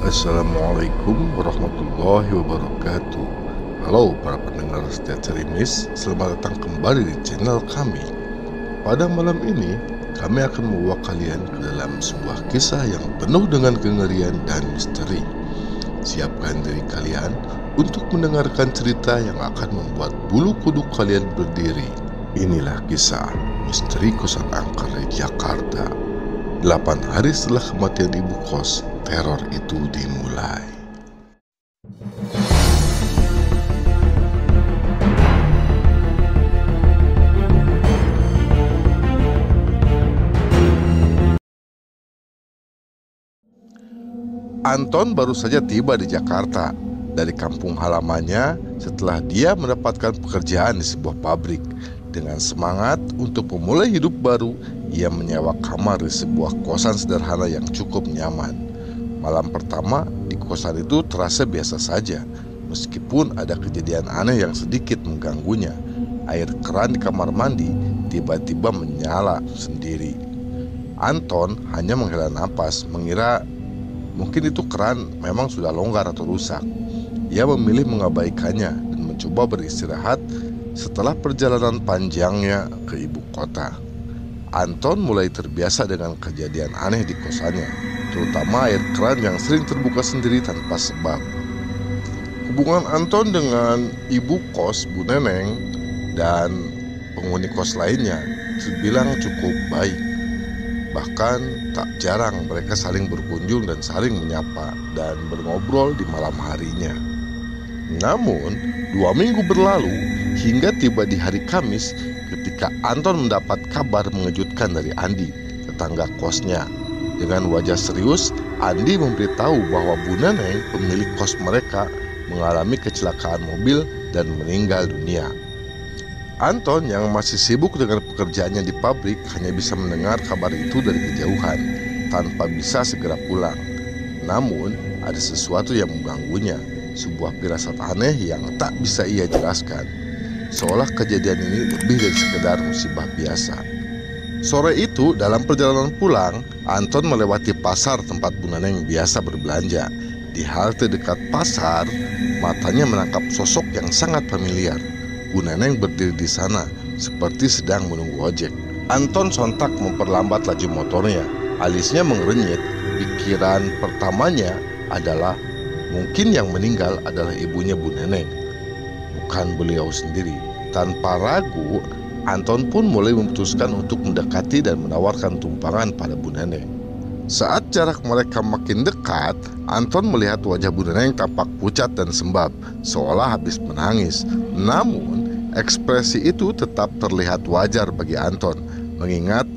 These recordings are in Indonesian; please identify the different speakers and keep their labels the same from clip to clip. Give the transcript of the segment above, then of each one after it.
Speaker 1: Assalamualaikum warahmatullahi wabarakatuh. Halo para pendengar setia Cerimis, selamat datang kembali di channel kami. Pada malam ini, kami akan membawa kalian ke dalam sebuah kisah yang penuh dengan kengerian dan misteri. Siapkan diri kalian untuk mendengarkan cerita yang akan membuat bulu kuduk kalian berdiri. Inilah kisah Misteri Kosan Angker di Jakarta. 8 hari setelah kematian ibu kos, teror itu dimulai. Anton baru saja tiba di Jakarta dari kampung halamannya setelah dia mendapatkan pekerjaan di sebuah pabrik. Dengan semangat untuk memulai hidup baru, ia menyewa kamar di sebuah kosan sederhana yang cukup nyaman. Malam pertama di kosan itu terasa biasa saja, meskipun ada kejadian aneh yang sedikit mengganggunya. Air keran di kamar mandi tiba-tiba menyala sendiri. Anton hanya menghela napas, mengira mungkin itu keran memang sudah longgar atau rusak. Ia memilih mengabaikannya dan mencoba beristirahat setelah perjalanan panjangnya ke ibu kota. Anton mulai terbiasa dengan kejadian aneh di kosannya, terutama air keran yang sering terbuka sendiri tanpa sebab. Hubungan Anton dengan ibu kos, Bu Neneng, dan penghuni kos lainnya terbilang cukup baik. Bahkan tak jarang mereka saling berkunjung dan saling menyapa dan berngobrol di malam harinya. Namun 2 minggu berlalu hingga tiba di hari Kamis ketika Anton mendapat kabar mengejutkan dari Andi, tetangga kosnya. Dengan wajah serius, Andi memberitahu bahwa Bu Neneng, pemilik kos mereka, mengalami kecelakaan mobil dan meninggal dunia. Anton yang masih sibuk dengan pekerjaannya di pabrik hanya bisa mendengar kabar itu dari kejauhan tanpa bisa segera pulang. Namun ada sesuatu yang mengganggunya, sebuah firasat aneh yang tak bisa ia jelaskan, seolah kejadian ini lebih dari sekedar musibah biasa. Sore itu dalam perjalanan pulang, Anton melewati pasar tempat Bu Neneng biasa berbelanja. Di halte dekat pasar, matanya menangkap sosok yang sangat familiar. Bu Neneng berdiri di sana seperti sedang menunggu ojek. Anton sontak memperlambat laju motornya. Alisnya mengerenyit. Pikiran pertamanya adalah mungkin yang meninggal adalah ibunya Bu Neneng, bukan beliau sendiri. Tanpa ragu, Anton pun mulai memutuskan untuk mendekati dan menawarkan tumpangan pada Bu Neneng. Saat jarak mereka makin dekat, Anton melihat wajah Bu Neneng tampak pucat dan sembab, seolah habis menangis. Namun, ekspresi itu tetap terlihat wajar bagi Anton, mengingat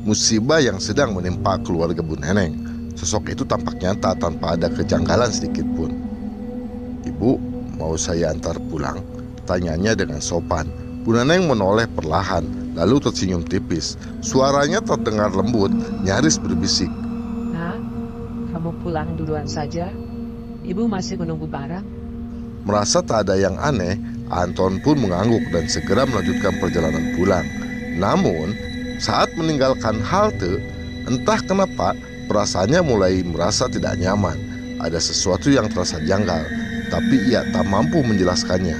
Speaker 1: musibah yang sedang menimpa keluarga Bu Neneng. Sosok itu tampak nyata tanpa ada kejanggalan sedikit pun. "Ibu, mau saya antar pulang?" tanyanya dengan sopan. Bu Neneng menoleh perlahan, lalu tersenyum tipis. Suaranya terdengar lembut, nyaris berbisik.
Speaker 2: "Nah, kamu pulang duluan saja. Ibu masih menunggu barang."
Speaker 1: Merasa tak ada yang aneh, Anton pun mengangguk dan segera melanjutkan perjalanan pulang. Namun, saat meninggalkan halte, entah kenapa perasaannya mulai merasa tidak nyaman. Ada sesuatu yang terasa janggal, tapi ia tak mampu menjelaskannya.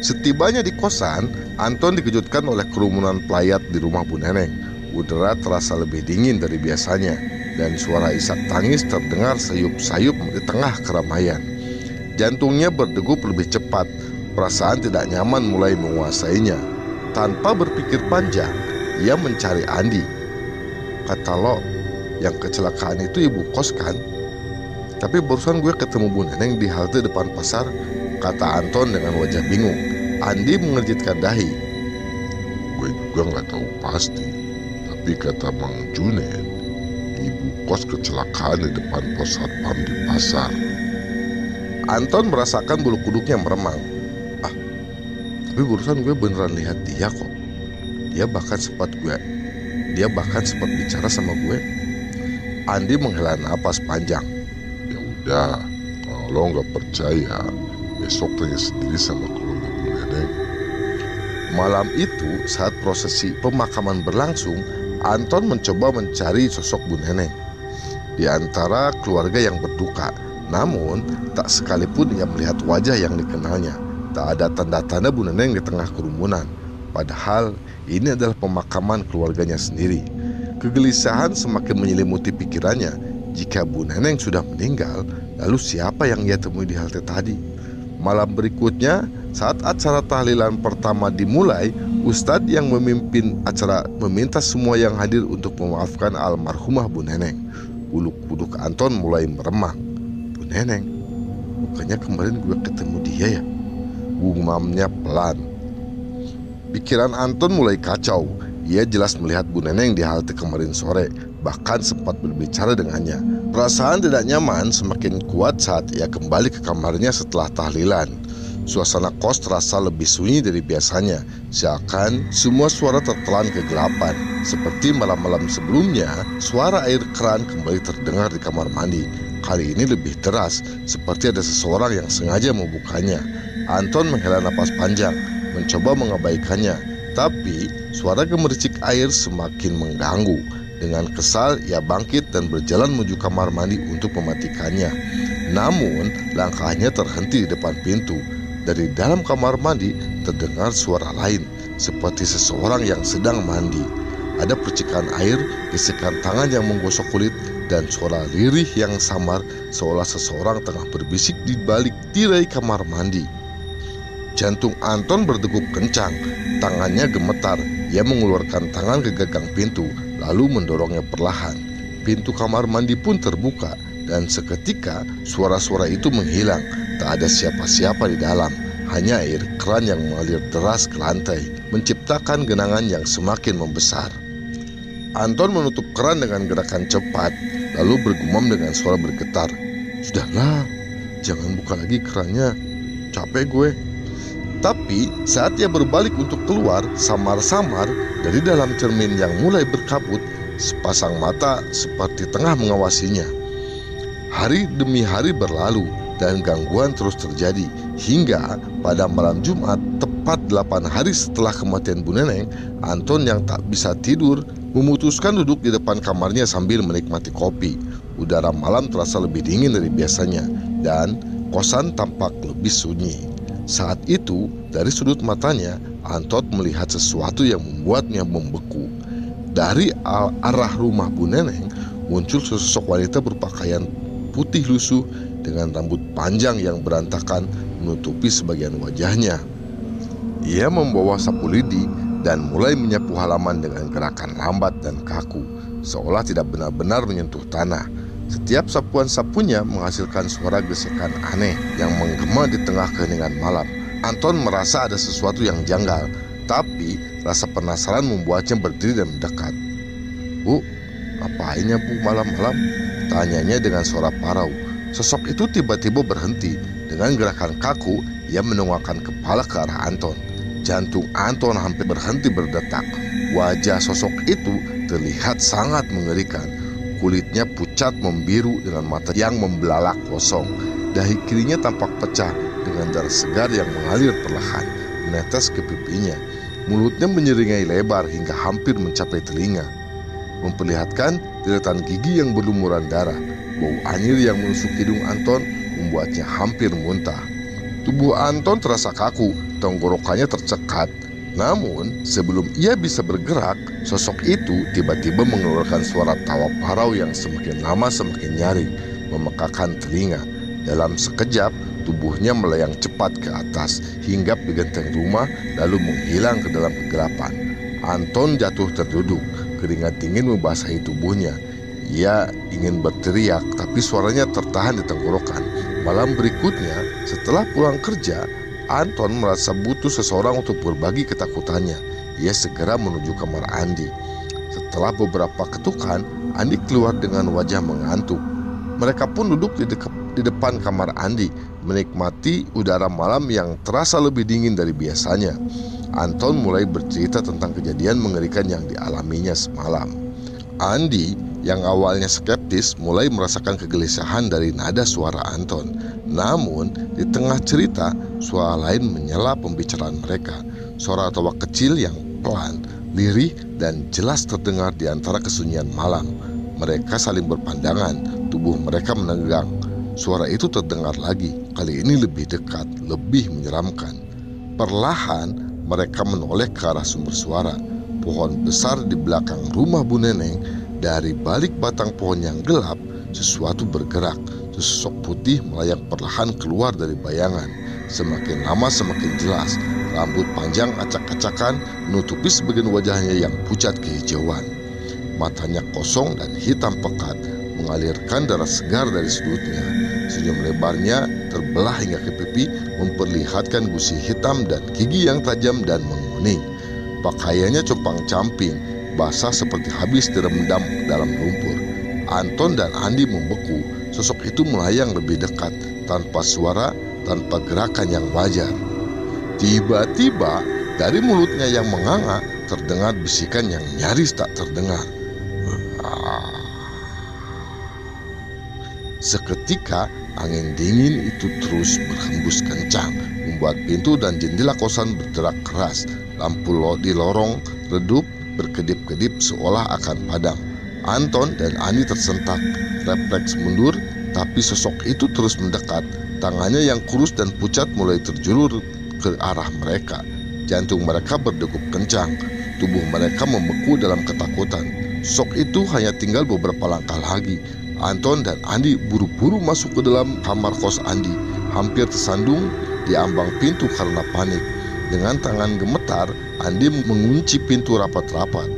Speaker 1: Setibanya di kosan, Anton dikejutkan oleh kerumunan pelayat di rumah Bu Neneng. Udara terasa lebih dingin dari biasanya, dan suara isak tangis terdengar sayup-sayup di tengah keramaian. Jantungnya berdegup lebih cepat, perasaan tidak nyaman mulai menguasainya. Tanpa berpikir panjang, ia mencari Andi. Kata lo, yang kecelakaan itu ibu kos kan? Tapi barusan gue ketemu Bu Neneng di halte depan pasar, kata Anton dengan wajah bingung. Andi mengerjitkan dahi. Gue juga gak tahu pasti, tapi kata Mang Junet, ibu kos kecelakaan di depan pos satpam di pasar. Anton merasakan bulu kuduknya meremang. Tapi barusan gue beneran lihat dia kok. Dia bahkan sempat bicara sama gue. Andi menghela napas panjang. Ya udah, kalau lo nggak percaya, besok tanya sendiri sama keluarga Bu Neneng. Malam itu, saat prosesi pemakaman berlangsung, Anton mencoba mencari sosok Bu Neneng di antara keluarga yang berduka. Namun, tak sekalipun ia melihat wajah yang dikenalnya. Tak ada tanda-tanda Bu Neneng di tengah kerumunan. Padahal ini adalah pemakaman keluarganya sendiri. Kegelisahan semakin menyelimuti pikirannya. Jika Bu Neneng sudah meninggal, lalu siapa yang ia temui di halte tadi? Malam berikutnya, saat acara tahlilan pertama dimulai, Ustadz yang memimpin acara meminta semua yang hadir untuk memaafkan almarhumah Bu Neneng. Bulu kuduk Anton mulai meremang. Bu Neneng, bukannya kemarin gue ketemu dia ya? Gumamnya pelan. Pikiran Anton mulai kacau. Ia jelas melihat Bu Neneng di halte kemarin sore, bahkan sempat berbicara dengannya. Perasaan tidak nyaman semakin kuat saat ia kembali ke kamarnya setelah tahlilan. Suasana kos terasa lebih sunyi dari biasanya, seakan semua suara tertelan kegelapan. Seperti malam-malam sebelumnya, suara air keran kembali terdengar di kamar mandi. Kali ini lebih deras, seperti ada seseorang yang sengaja membukanya. Anton menghela napas panjang, mencoba mengabaikannya, tapi suara gemericik air semakin mengganggu. Dengan kesal, ia bangkit dan berjalan menuju kamar mandi untuk mematikannya. Namun, langkahnya terhenti di depan pintu. Dari dalam kamar mandi terdengar suara lain, seperti seseorang yang sedang mandi. Ada percikan air, gesekan tangan yang menggosok kulit, dan suara lirih yang samar seolah seseorang tengah berbisik di balik tirai kamar mandi. Jantung Anton berdegup kencang, tangannya gemetar. Ia mengeluarkan tangan ke gagang pintu, lalu mendorongnya perlahan. Pintu kamar mandi pun terbuka, dan seketika suara-suara itu menghilang. Tak ada siapa-siapa di dalam, hanya air keran yang mengalir deras ke lantai, menciptakan genangan yang semakin membesar. Anton menutup keran dengan gerakan cepat, lalu bergumam dengan suara bergetar. "Sudahlah, jangan buka lagi kerannya, capek gue." Tapi saat ia berbalik untuk keluar, samar-samar dari dalam cermin yang mulai berkabut, sepasang mata seperti tengah mengawasinya. Hari demi hari berlalu dan gangguan terus terjadi, hingga pada malam Jumat, tepat 8 hari setelah kematian Bu Neneng, Anton yang tak bisa tidur memutuskan duduk di depan kamarnya sambil menikmati kopi. Udara malam terasa lebih dingin dari biasanya, dan kosan tampak lebih sunyi. Saat itu, dari sudut matanya, Anton melihat sesuatu yang membuatnya membeku. Dari arah rumah Bu Neneng, muncul sesosok wanita berpakaian putih lusuh dengan rambut panjang yang berantakan menutupi sebagian wajahnya. Ia membawa sapu lidi dan mulai menyapu halaman dengan gerakan lambat dan kaku, seolah tidak benar-benar menyentuh tanah. Setiap sapuan sapunya menghasilkan suara gesekan aneh yang menggema di tengah keheningan malam. Anton merasa ada sesuatu yang janggal, tapi rasa penasaran membuatnya berdiri dan mendekat. "Bu, ngapainnya Bu malam-malam?" tanyanya dengan suara parau. Sosok itu tiba-tiba berhenti. Dengan gerakan kaku, ia menongakkan kepala ke arah Anton. Jantung Anton hampir berhenti berdetak. Wajah sosok itu terlihat sangat mengerikan. Kulitnya pucat membiru dengan mata yang membelalak kosong. Dahi kirinya tampak pecah dengan darah segar yang mengalir perlahan menetes ke pipinya. Mulutnya menyeringai lebar hingga hampir mencapai telinga, memperlihatkan deretan gigi yang berlumuran darah. Bau anyir yang menusuk hidung Anton membuatnya hampir muntah. Tubuh Anton terasa kaku, tenggorokannya tercekat. Namun, sebelum ia bisa bergerak, sosok itu tiba-tiba mengeluarkan suara tawa parau yang semakin lama semakin nyaring, memekakan telinga. Dalam sekejap, tubuhnya melayang cepat ke atas, hinggap di genteng rumah, lalu menghilang ke dalam kegelapan. Anton jatuh terduduk, keringat dingin membasahi tubuhnya. Ia ingin berteriak, tapi suaranya tertahan di tenggorokan. Malam berikutnya, setelah pulang kerja, Anton merasa butuh seseorang untuk berbagi ketakutannya. Ia segera menuju kamar Andi. Setelah beberapa ketukan, Andi keluar dengan wajah mengantuk. Mereka pun duduk di depan kamar Andi, menikmati udara malam yang terasa lebih dingin dari biasanya. Anton mulai bercerita tentang kejadian mengerikan yang dialaminya semalam. Andi yang awalnya skeptis mulai merasakan kegelisahan dari nada suara Anton. Namun, di tengah cerita, suara lain menyela pembicaraan mereka. Suara tawa kecil yang pelan, lirih, dan jelas terdengar di antara kesunyian malam. Mereka saling berpandangan, tubuh mereka menegang. suara itu terdengar lagi, kali ini lebih dekat, lebih menyeramkan. Perlahan mereka menoleh ke arah sumber suara. Pohon besar di belakang rumah Bu Neneng. Dari balik batang pohon yang gelap, sesuatu bergerak. Sosok putih melayang perlahan keluar dari bayangan. Semakin lama semakin jelas. Rambut panjang acak-acakan menutupi sebagian wajahnya yang pucat kehijauan. Matanya kosong dan hitam pekat, mengalirkan darah segar dari sudutnya. Senyum lebarnya terbelah hingga ke pipi, memperlihatkan gusi hitam dan gigi yang tajam dan menguning. Pakaiannya compang-camping, basah seperti habis direndam dalam lumpur. Anton dan Andi membeku. Sosok itu melayang lebih dekat, tanpa suara, tanpa gerakan yang wajar. Tiba-tiba dari mulutnya yang menganga terdengar bisikan yang nyaris tak terdengar. Seketika angin dingin itu terus berhembus kencang, membuat pintu dan jendela kosan bergerak keras. Lampu di lorong redup, berkedip-kedip seolah akan padam. Anton dan Andi tersentak, refleks mundur, tapi sosok itu terus mendekat. Tangannya yang kurus dan pucat mulai terjulur ke arah mereka. Jantung mereka berdegup kencang, tubuh mereka membeku dalam ketakutan. Sosok itu hanya tinggal beberapa langkah lagi. Anton dan Andi buru-buru masuk ke dalam kamar kos Andi, hampir tersandung di ambang pintu karena panik. Dengan tangan gemetar, Andi mengunci pintu rapat-rapat.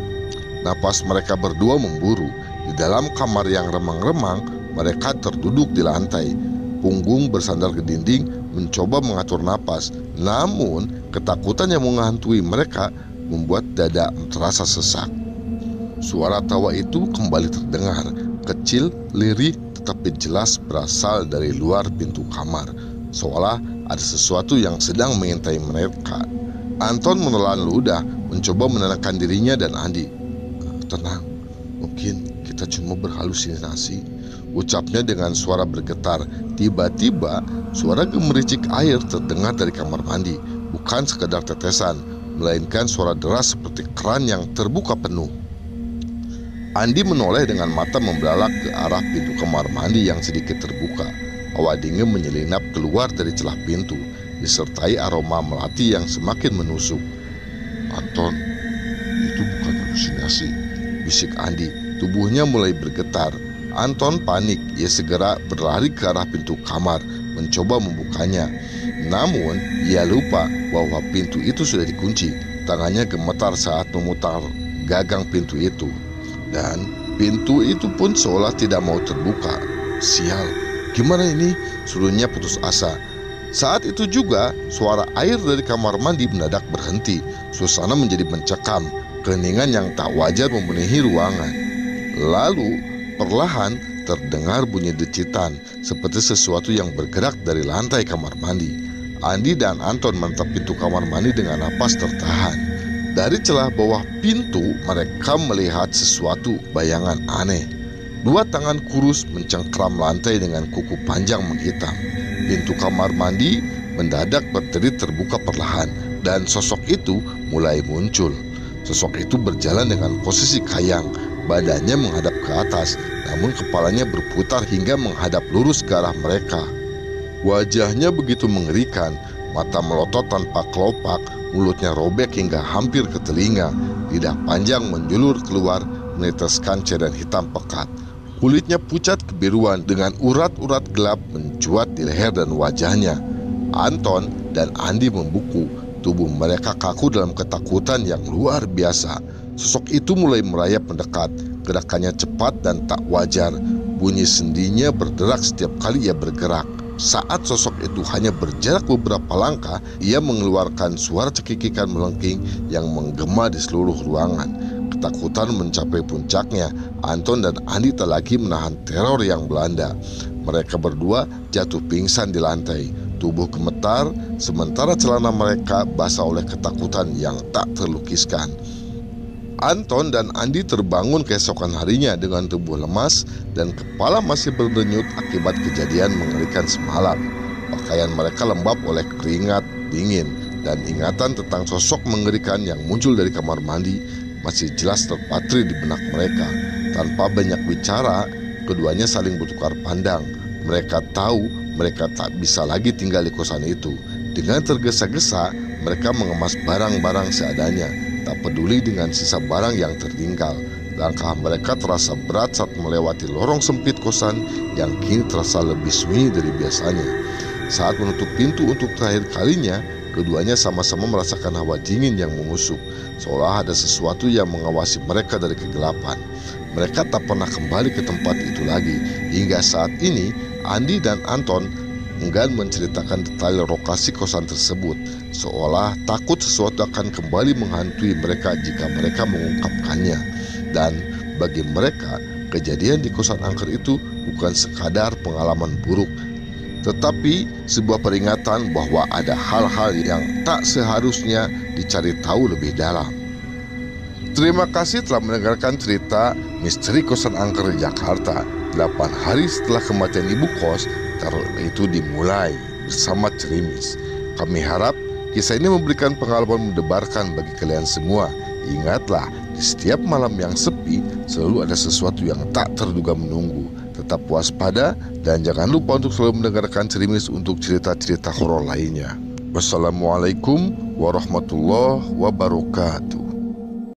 Speaker 1: Napas mereka berdua memburu. Di dalam kamar yang remang-remang, mereka terduduk di lantai. Punggung bersandar ke dinding, mencoba mengatur napas. Namun, ketakutan yang menghantui mereka membuat dada terasa sesak. Suara tawa itu kembali terdengar, kecil, lirih, tetapi jelas berasal dari luar pintu kamar, seolah ada sesuatu yang sedang mengintai mereka. Anton menelan ludah, mencoba menenangkan dirinya dan Andi. Tenang, mungkin kita cuma berhalusinasi, ucapnya dengan suara bergetar. Tiba-tiba suara gemericik air terdengar dari kamar mandi, bukan sekadar tetesan, melainkan suara deras seperti keran yang terbuka penuh. Andi menoleh dengan mata membelalak ke arah pintu kamar mandi yang sedikit terbuka. Hawa dingin menyelinap keluar dari celah pintu, disertai aroma melati yang semakin menusuk. Anton, itu bukan halusinasi, bisik Andi. Tubuhnya mulai bergetar. Anton panik. Ia segera berlari ke arah pintu kamar, mencoba membukanya. Namun, ia lupa bahwa pintu itu sudah dikunci. Tangannya gemetar saat memutar gagang pintu itu. Dan pintu itu pun seolah tidak mau terbuka. Sial, gimana ini? Suruhnya putus asa. Saat itu juga suara air dari kamar mandi mendadak berhenti. Suasana menjadi mencekam. Keheningan yang tak wajar memenuhi ruangan. Lalu perlahan terdengar bunyi decitan, seperti sesuatu yang bergerak dari lantai kamar mandi. Andi dan Anton menatap pintu kamar mandi dengan napas tertahan. Dari celah bawah pintu mereka melihat sesuatu bayangan aneh. Dua tangan kurus mencengkram lantai dengan kuku panjang menghitam. Pintu kamar mandi mendadak berdiri terbuka perlahan, dan sosok itu mulai muncul. Sosok itu berjalan dengan posisi kayang, badannya menghadap ke atas, namun kepalanya berputar hingga menghadap lurus ke arah mereka. Wajahnya begitu mengerikan, mata melotot tanpa kelopak, mulutnya robek hingga hampir ke telinga, lidah panjang menjulur keluar meneteskan cairan hitam pekat. Kulitnya pucat kebiruan dengan urat-urat gelap mencuat di leher dan wajahnya. Anton dan Andi membeku, tubuh mereka kaku dalam ketakutan yang luar biasa. Sosok itu mulai merayap mendekat, gerakannya cepat dan tak wajar. Bunyi sendinya berderak setiap kali ia bergerak. Saat sosok itu hanya berjarak beberapa langkah, ia mengeluarkan suara cekikikan melengking yang menggema di seluruh ruangan. Ketakutan mencapai puncaknya. Anton dan Andi tak lagi menahan teror yang melanda. Mereka berdua jatuh pingsan di lantai. Tubuh gemetar, sementara celana mereka basah oleh ketakutan yang tak terlukiskan. Anton dan Andi terbangun keesokan harinya dengan tubuh lemas dan kepala masih berdenyut akibat kejadian mengerikan semalam. Pakaian mereka lembab oleh keringat dingin, dan ingatan tentang sosok mengerikan yang muncul dari kamar mandi masih jelas terpatri di benak mereka. Tanpa banyak bicara, keduanya saling bertukar pandang. mereka tahu mereka tak bisa lagi tinggal di kosan itu. Dengan tergesa-gesa, mereka mengemas barang-barang seadanya, tak peduli dengan sisa barang yang tertinggal. Langkah mereka terasa berat saat melewati lorong sempit kosan yang kini terasa lebih sunyi dari biasanya. Saat menutup pintu untuk terakhir kalinya, keduanya sama-sama merasakan hawa dingin yang menusuk, seolah ada sesuatu yang mengawasi mereka dari kegelapan. Mereka tak pernah kembali ke tempat itu lagi. Hingga saat ini, Andi dan Anton enggan menceritakan detail lokasi kosan tersebut, seolah takut sesuatu akan kembali menghantui mereka jika mereka mengungkapkannya. Dan bagi mereka, kejadian di kosan angker itu bukan sekadar pengalaman buruk, tetapi sebuah peringatan bahwa ada hal-hal yang tak seharusnya dicari tahu lebih dalam. Terima kasih telah mendengarkan cerita Misteri Kosan Angker di Jakarta. 8 hari setelah kematian ibu kos, teror itu dimulai bersama Cerimis. Kami harap kisah ini memberikan pengalaman mendebarkan bagi kalian semua. Ingatlah, di setiap malam yang sepi selalu ada sesuatu yang tak terduga menunggu. Tetap waspada dan jangan lupa untuk selalu mendengarkan Cerimis untuk cerita-cerita horor lainnya. Wassalamualaikum warahmatullahi wabarakatuh.